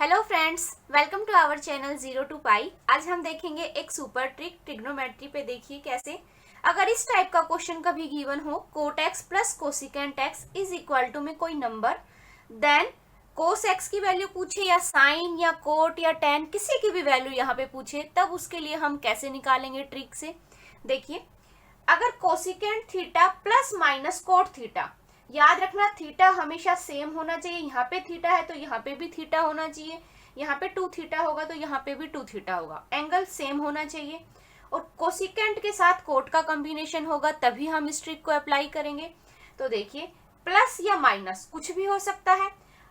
Hello friends, welcome to our channel zero to pi. आज हम देखेंगे एक सुपर ट्रिक ट्रिग्नोमेट्री पे। देखिए कैसे, अगर इस टाइप का क्वेश्चन कभी गिवन हो, cot x plus cosecant x is equal to में कोई नंबर, देन कोस एक्स की वैल्यू पूछे या साइन या कोट या टेन किसी की भी वैल्यू यहाँ पे पूछे, तब उसके लिए हम कैसे निकालेंगे ट्रिक से। देखिए, अगर cosecant theta plus minus cot theta, याद रखना थीटा हमेशा सेम होना चाहिए। यहाँ पे थीटा है तो यहाँ पे भी थीटा होना चाहिए, यहाँ पे 2 थीटा होगा तो यहाँ पे भी 2 थीटा होगा, एंगल सेम होना चाहिए। और कोसिकेंट के साथ कोट का कॉम्बिनेशन होगा, तभी हम इस ट्रिक को अप्लाई करेंगे। तो देखिए, प्लस या माइनस कुछ भी हो सकता है,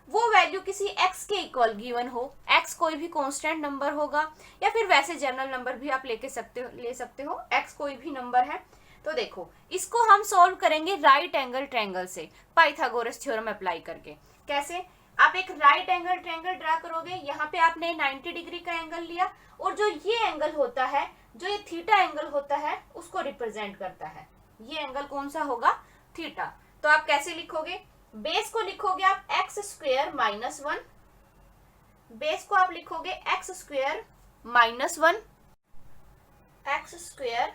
वो वैल्यू किसी x के इक्वल गिवन हो, x कोई भी कांस्टेंट नंबर होगा या फिर वैसे जनरल नंबर भी आप ले सकते हो, x कोई भी नंबर है। तो देखो, इसको हम सॉल्व करेंगे राइट एंगल ट्रायंगल से, पाइथागोरस थ्योरम अप्लाई करके। कैसे? आप एक राइट एंगल ट्रायंगल ड्रा करोगे, यहाँ पे आपने 90 डिग्री का एंगल लिया और जो ये एंगल होता है, जो ये थीटा एंगल होता है, उसको रिप्रेजेंट करता है। ये एंगल कौन सा होगा? थीटा। तो आप कैसे लिखोगे? बेस को लिखोगे आप एक्स स्क्वेयर माइनस 1, बेस को आप लिखोगे x square minus 1, x square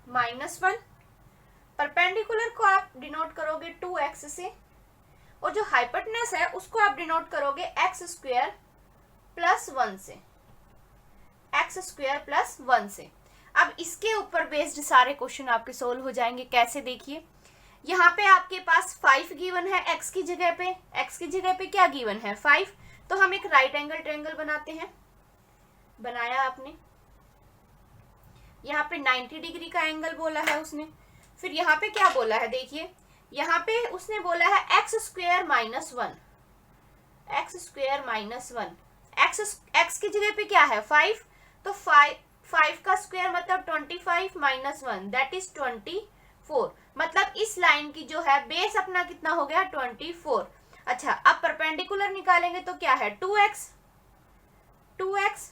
-1। Perpendicular को आप डिनोट करोगे 2x से, और जो हाइपोटेनस है उसको आप डिनोट करोगे एक्स स्क्वेयर प्लस 1 से, एक्स स्क्वेयर प्लस 1 से। अब इसके ऊपर बेस्ड सारे क्वेश्चन आपके सोल्व हो जाएंगे। कैसे? देखिए, यहाँ पे आपके पास 5 गिवन है x की जगह पे, x की जगह पे क्या गिवन है? 5। तो हम एक राइट एंगल ट्रायंगल बनाते हैं। बनाया आपने, यहाँ पे 90 डिग्री का एंगल बोला है उसने। फिर यहाँ पे क्या बोला है? देखिए, यहाँ पे उसने बोला है x square minus 1, x square minus 1। X की जगह पे क्या है? 5। तो 5 का स्क्वायर मतलब 25 माइनस 1 दैट इज 24। मतलब इस लाइन की जो है बेस अपना कितना हो गया? 24। अच्छा, अब परपेंडिकुलर निकालेंगे तो क्या है? 2x, 2x।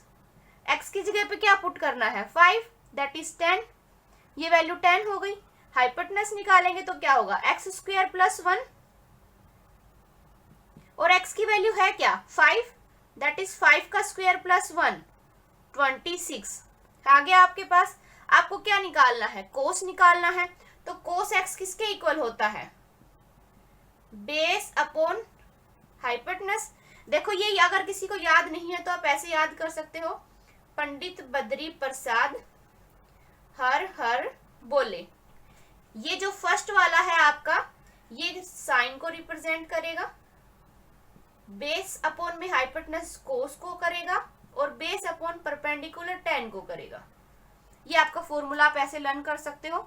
x की जगह पे क्या पुट करना है? 5 दैट इज 10, ये वैल्यू 10 हो गई। हाइपोटेनस निकालेंगे तो क्या होगा? एक्स स्क्वायर प्लस 1, और x की वैल्यू है क्या? 5 दैट इज 5 का स्क्वायर प्लस 1 26 आ गया आपके पास। आपको क्या निकालना है? कोस निकालना है। तो कोस x किसके इक्वल होता है? Base upon hypotenuse. देखो, ये अगर किसी को याद नहीं है तो आप ऐसे याद कर सकते हो, पंडित बद्री प्रसाद हर हर बोले। ये जो फर्स्ट वाला है आपका, ये साइन को रिप्रेजेंट करेगा, बेस अपॉन में हाइपोटेनस कोस को करेगा, और बेस अपॉन परपेंडिकुलर टेन को करेगा। ये आपका फॉर्मूला आप ऐसे लर्न कर सकते हो।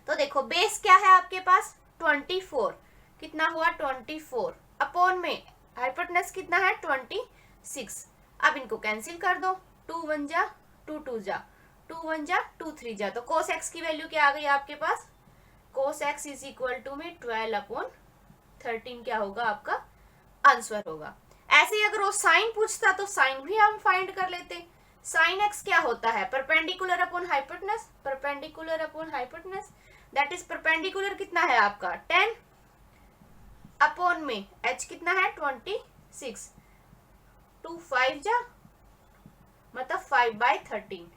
तो देखो, बेस क्या है आपके पास? 24। कितना हुआ? 24 अपॉन में हाइपोटेनस कितना है? 26। अब इनको कैंसिल कर दो, 2 1 जा 2 2 जा 2 1 जा 2 3 जा। तो कोस एक्स की वैल्यू क्या आ गई आपके पास? Cos x is equal to में 12 अपॉन 13 क्या होगा? आपका आंसर होगा। ऐसे ही अगर वो साइन पूछता तो साइन भी हम फाइंड कर लेते। साइन एक्स क्या होता है? Perpendicular upon hypotenuse, perpendicular upon hypotenuse that is perpendicular कितना है आपका? 10 अपॉन में h कितना है? 26। 2 5 जा मतलब 5/13।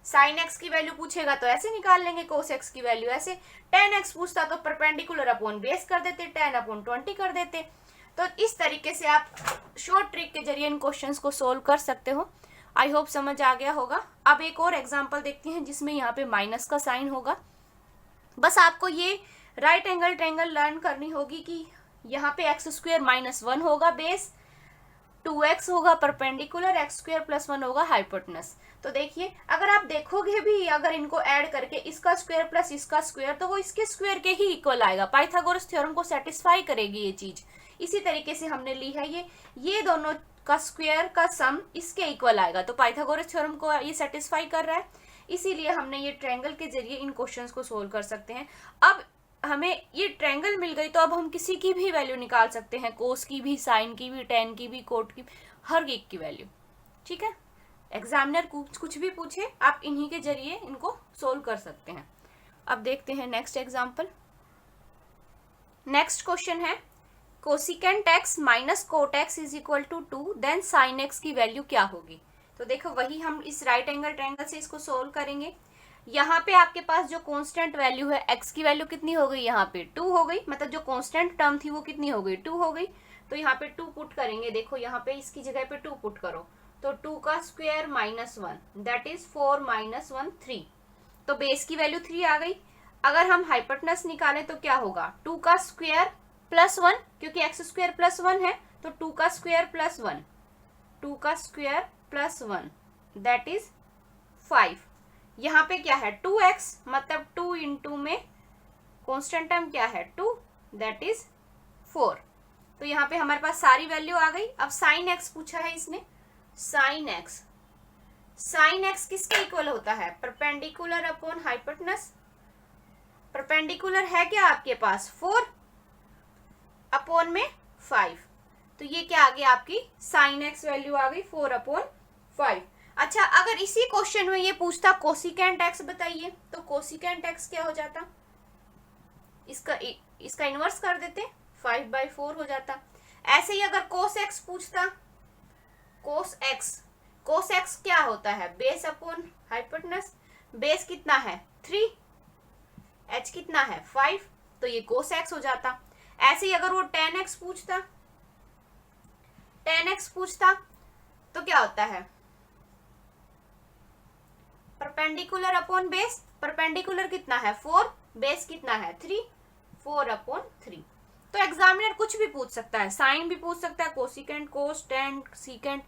साइन एक्स की वैल्यू पूछेगा तो ऐसे निकाल लेंगे, कोस एक्स की वैल्यू ऐसे। 10x पूछता तो परपेंडिकुलर अपॉन बेस कर देते, 10 अपॉन 20 कर देते। तो इस तरीके से आप शॉर्ट ट्रिक के जरिए इन क्वेश्चंस को सोल्व कर सकते हो। आई होप समझ आ गया होगा। अब एक और एग्जांपल देखते हैं जिसमें यहाँ पे माइनस का साइन होगा। बस आपको ये राइट एंगल ट्रायंगल लर्न करनी होगी कि यहाँ पे एक्स स्क्वेयर माइनस 1 होगा बेस, 2x होगा परपेंडिकुलर, एक्स स्क्वेयर प्लस 1 होगा हाइपोटेनस। तो देखिए, अगर आप देखोगे भी, अगर इनको ऐड करके इसका स्क्वायर प्लस इसका स्क्वायर, तो वो इसके स्क्वायर के ही इक्वल आएगा। पाइथागोरस थ्योरम को सेटिस्फाई करेगी ये चीज। इसी तरीके से हमने ली है ये दोनों का स्क्वायर का सम इसके इक्वल आएगा। तो पाइथागोरस थ्योरम को ये सेटिस्फाई कर रहा है, इसीलिए हमने ये ट्रायंगल के जरिए इन क्वेश्चंस को सोल्व कर सकते हैं। अब हमें ये ट्रायंगल मिल गई तो अब हम किसी की भी वैल्यू निकाल सकते हैं, कोस की भी, साइन की भी, टेन की भी, कोट की, हर एक की वैल्यू। ठीक है, एग्जामिनर कुछ भी पूछे आप इन्हीं के जरिए इनको सोल्व कर सकते हैं। अब देखते हैं नेक्स्ट एग्जाम्पल। नेक्स्ट क्वेश्चन है cosecant x minus cot x is equal to 2, then sine x की वैल्यू क्या होगी। तो देखो वही हम इस राइट एंगल ट्रायंगल से इसको सोल्व करेंगे। यहाँ पे आपके पास जो कांस्टेंट वैल्यू है एक्स की वैल्यू कितनी हो गई, यहाँ पे 2 हो गई, मतलब जो कांस्टेंट टर्म थी वो कितनी हो गई, 2 हो गई। तो यहाँ पे 2 पुट करेंगे, देखो यहाँ पे इसकी जगह पे 2 पुट करो, तो 2 का square minus 1 that is 4 minus 1 3। तो बेस की वैल्यू 3 आ गई। अगर हम हाइपोटेनस निकालें तो क्या होगा, 2 का स्क्वायर प्लस 1, क्योंकि एक्स स्क्वायर प्लस 1 है, तो 2 का स्क्वायर प्लस 1, 2 का स्क्वायर प्लस 1 दैट इज 5। यहाँ पे क्या है 2x, मतलब 2 इंटू में कांस्टेंट टर्म क्या है 2 दैट इज 4। तो यहाँ पे हमारे पास सारी वैल्यू आ गई। अब साइन एक्स पूछा है इसने, साइन एक्स, साइन एक्स किसके इक्वल होता है, परपेंडिकुलर अपॉन हाइपोटेनस। परपेंडिकुलर है क्या आपके पास 4 अपॉन में 5, तो ये क्या आ गया आपकी साइन एक्स वैल्यू आ गई 4 अपॉन 5। अच्छा, अगर इसी क्वेश्चन में ये पूछता कोसिकेंट एक्स बताइए, तो कोसिकेंट एक्स क्या हो जाता, इसका इनवर्स कर देते 5/4 हो जाता। ऐसे ही अगर कोस एक्स पूछता, कोस एक्स क्या होता है, बेस अपॉन हाइपोटेनस। बेस कितना है 3, एच कितना है 5, तो ये कोस एक्स हो जाता। ऐसे ही अगर वो tan x पूछता तो क्या होता है, परपेंडिकुलर अपॉन बेस। परपेंडिकुलर कितना है 4, बेस कितना है 3, 4 अपॉन 3। तो एग्जामिनर कुछ भी पूछ सकता है, साइन भी पूछ सकता है, कोसिकेंट, कोस, टेन, सीकेंट,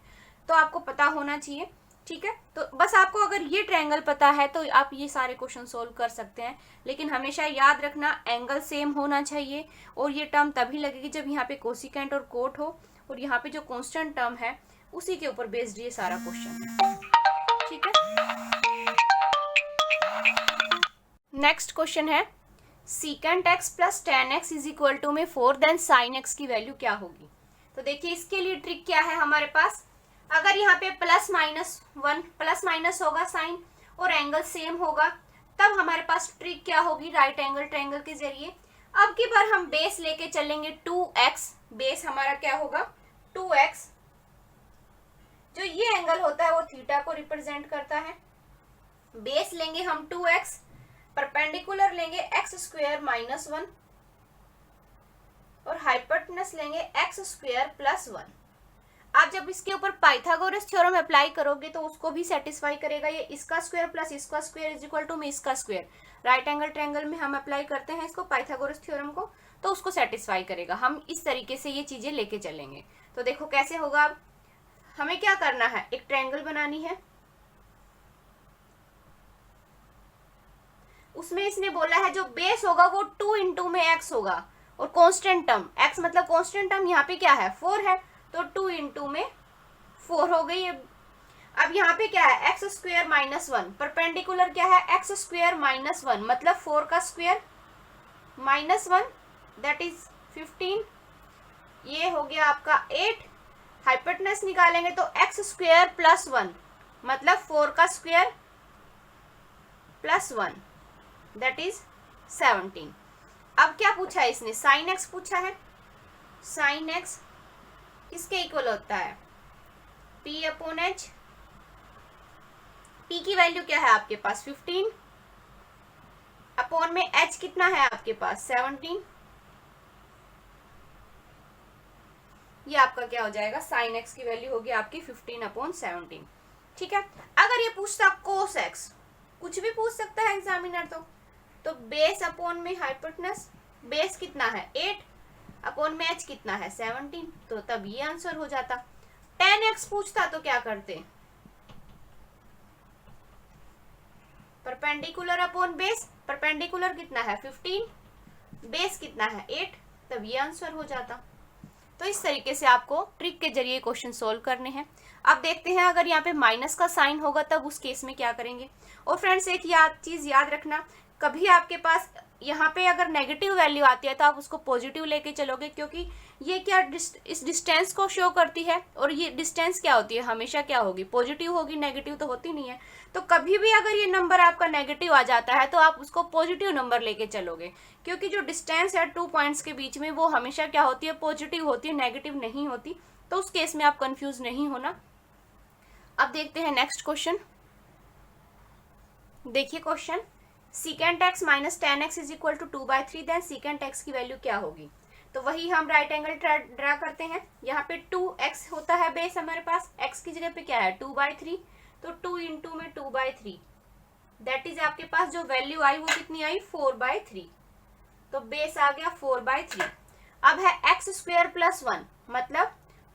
तो आपको पता होना चाहिए। ठीक है, तो बस आपको अगर ये ट्रायंगल पता है तो आप ये सारे क्वेश्चन सोल्व कर सकते हैं। लेकिन हमेशा याद रखना एंगल सेम होना चाहिए, और ये टर्म तभी लगेगी जब यहाँ पे कोसिकेंट और कोट हो, और यहाँ पे जो कांस्टेंट टर्म है उसी के ऊपर बेस्ड ये सारा क्वेश्चन है। ठीक है, नेक्स्ट क्वेश्चन है secant x plus tan x is equal to में 4, देन साइन एक्स की वैल्यू क्या होगी। तो देखिए इसके लिए ट्रिक क्या है हमारे पास, अगर यहाँ पे प्लस माइनस होगा साइन और एंगल सेम होगा, तब हमारे पास ट्रिक क्या होगी, राइट एंगल ट्रायंगल के जरिए। अब की बार हम बेस लेके चलेंगे 2x, बेस हमारा क्या होगा 2x, जो ये एंगल होता है वो थीटा को रिप्रेजेंट करता है। बेस लेंगे हम 2x, परपेंडिकुलर लेंगे x स्क्वायर माइनस 1, और हाइपोटेनस लेंगे x स्क्वायर प्लस 1। आप जब इसके ऊपर पाइथागोरस थ्योरम अप्लाई करोगे तो उसको भी सेटिस्फाई करेगा। ये इसका स्क्वायर प्लस इसका स्क्वायर इज इक्वल टू में इसका स्क्वायर, राइट एंगल ट्रायंगल में हम अप्लाई करते हैं इसको पाइथागोरस थ्योरम को, तो उसको सेटिस्फाई करेगा। हम इस तरीके से ये चीजें लेके चलेंगे। तो देखो कैसे होगा, अब हमें क्या करना है, एक ट्रायंगल बनानी है, उसमें इसने बोला है जो बेस होगा वो 2 इंटू में x होगा, और कांस्टेंट टर्म x मतलब कांस्टेंट टर्म यहाँ पे क्या है 4 है, तो 2 इंटू में 4 हो गई। अब यहाँ पे क्या है एक्स स्क्वायर माइनस 1, परपेंडिकुलर क्या है एक्स स्क्वायर माइनस 1, मतलब 4 का स्क्वायर माइनस 1 दैट इज 15, ये हो गया आपका 8। हाइपोटेनस निकालेंगे तो एक्स स्क्वायर प्लस 1, मतलब 4 का स्क्वायर प्लस 1 दैट इज 17। अब क्या पूछा है इसने, साइन एक्स पूछा है। साइन एक्स किसके इक्वल होता है, p अपॉन एच। p की वैल्यू क्या है आपके पास 15, अपॉन में h कितना है आपके पास 17, ये आपका क्या हो जाएगा, साइन एक्स की वैल्यू होगी आपकी 15 अपॉन 17। ठीक है, अगर ये पूछता कोस एक्स, कुछ भी पूछ सकता है एग्जामिनर, तो बेस अपॉन में हाइपोटेनस, बेस कितना है 8 अपॉन में h कितना है 17, तो तब ये आंसर हो जाता। tan x पूछता तो क्या करते, परपेंडिकुलर अपॉन बेस, परपेंडिकुलर कितना है 15, बेस कितना है 8, तब ये आंसर हो जाता। तो इस तरीके से आपको ट्रिक के जरिए क्वेश्चन सोल्व करने हैं। अब देखते हैं अगर यहाँ पे माइनस का साइन होगा तब उस केस में क्या करेंगे। और फ्रेंड्स एक चीज याद रखना, कभी आपके पास यहाँ पे अगर नेगेटिव वैल्यू आती है तो आप उसको पॉजिटिव लेके चलोगे, क्योंकि ये क्या इस डिस्टेंस को शो करती है, और ये डिस्टेंस क्या होती है, हमेशा क्या होगी, पॉजिटिव होगी, नेगेटिव तो होती नहीं है। तो कभी भी अगर ये नंबर आपका नेगेटिव आ जाता है तो आप उसको पॉजिटिव नंबर लेके चलोगे, क्योंकि जो डिस्टेंस है 2 पॉइंट्स के बीच में वो हमेशा क्या होती है, पॉजिटिव होती है, नेगेटिव नहीं होती। तो उस केस में आप कंफ्यूज नहीं होना। अब देखते हैं नेक्स्ट क्वेश्चन। देखिए क्वेश्चन, secant x माइनस tan x is equal to 2/3, then secant x की वैल्यू क्या होगी। तो वही हम राइट एंगल ड्रा करते हैं। यहाँ पे 2x होता है बेस हमारे पास, x की जगह पे क्या है 2/3, तो 2 इंटू में 2/3, दैट इज आपके पास जो वैल्यू आई वो कितनी आई 4/3, तो बेस आ गया 4/3। अब है x स्क्वायर प्लस 1, मतलब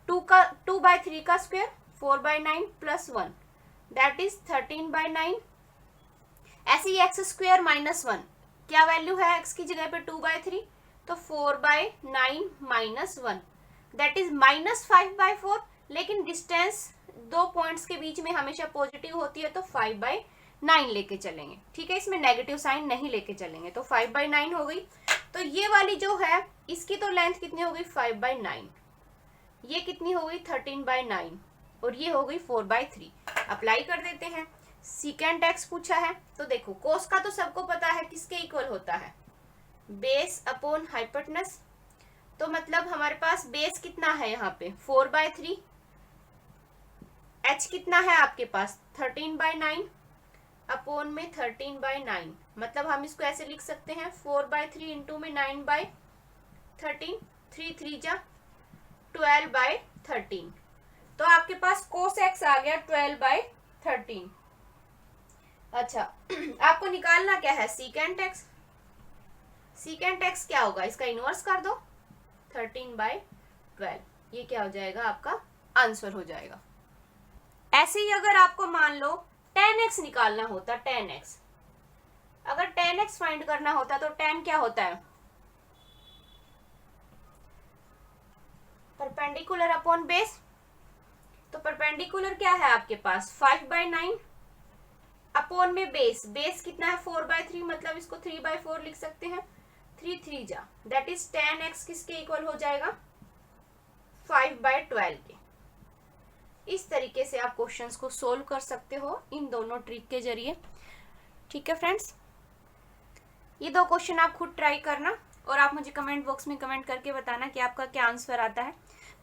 2/3 का स्क्वायर 4/9 प्लस 1, दैट इज 13/9। ऐसे ही एक्स स्क्वायर माइनस 1, क्या वैल्यू है x की जगह पे 2/3, तो 4/9 माइनस 1, दैट इज -5/4। लेकिन डिस्टेंस 2 पॉइंट्स के बीच में हमेशा पॉजिटिव होती है, तो 5/9 लेके चलेंगे। ठीक है, इसमें नेगेटिव साइन नहीं लेके चलेंगे, तो 5/9 हो गई। तो ये वाली जो है इसकी तो लेंथ कितनी हो गई 5/9, ये कितनी हो गई 13/9, और ये हो गई 4/3। अप्लाई कर देते हैं। secant x पूछा है, तो देखो कोस का तो सबको पता है किसके इक्वल होता है, बेस अपॉन हाइपोटेनस। तो मतलब हमारे पास बेस कितना है यहाँ पे 4/3, h कितना है आपके पास 13/9 अपॉन में 13/9, मतलब हम इसको ऐसे लिख सकते हैं 4/3 इंटू में 9/13, 3 3 जा 12/13। तो आपके पास कोस x आ गया 12/13। अच्छा, आपको निकालना क्या है secant x। secant x क्या होगा, इसका इनवर्स कर दो 13/12, ये क्या हो जाएगा आपका आंसर हो जाएगा। ऐसे ही अगर आपको मान लो tan x निकालना होता, tan x, अगर tan x फाइंड करना होता तो tan क्या होता है परपेंडिकुलर अपॉन बेस। तो परपेंडिकुलर क्या है आपके पास 5/9 अपॉन में बेस, बेस कितना है 4/3, मतलब इसको 3/4 लिख सकते हैं, 3 3 जा, दैट इज tan x किसके इक्वल हो जाएगा 5/12 के। इस तरीके से आप क्वेश्चंस को सोल्व कर सकते हो इन दोनों ट्रिक के जरिए। ठीक है फ्रेंड्स, ये 2 क्वेश्चन आप खुद ट्राई करना, और आप मुझे कमेंट बॉक्स में कमेंट करके बताना कि आपका क्या आंसर आता है।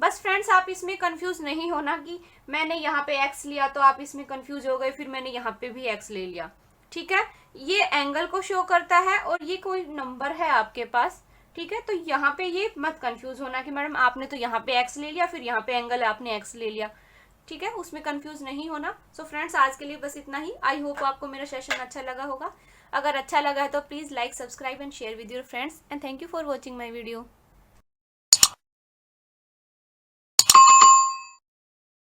बस फ्रेंड्स, आप इसमें कंफ्यूज नहीं होना कि मैंने यहाँ पे x लिया तो आप इसमें कंफ्यूज हो गए, फिर मैंने यहाँ पे भी x ले लिया। ठीक है, ये एंगल को शो करता है और ये कोई नंबर है आपके पास। ठीक है, तो यहाँ पे ये मत कंफ्यूज होना कि मैडम आपने तो यहाँ पे x ले लिया, फिर यहाँ पे एंगल आपने x ले लिया। ठीक है, उसमें कंफ्यूज नहीं होना। सो फ्रेंड्स, आज के लिए बस इतना ही। आई होप आपको मेरा सेशन अच्छा लगा होगा। अगर अच्छा लगा है तो please like, subscribe and share with your friends, and thank you for watching my video.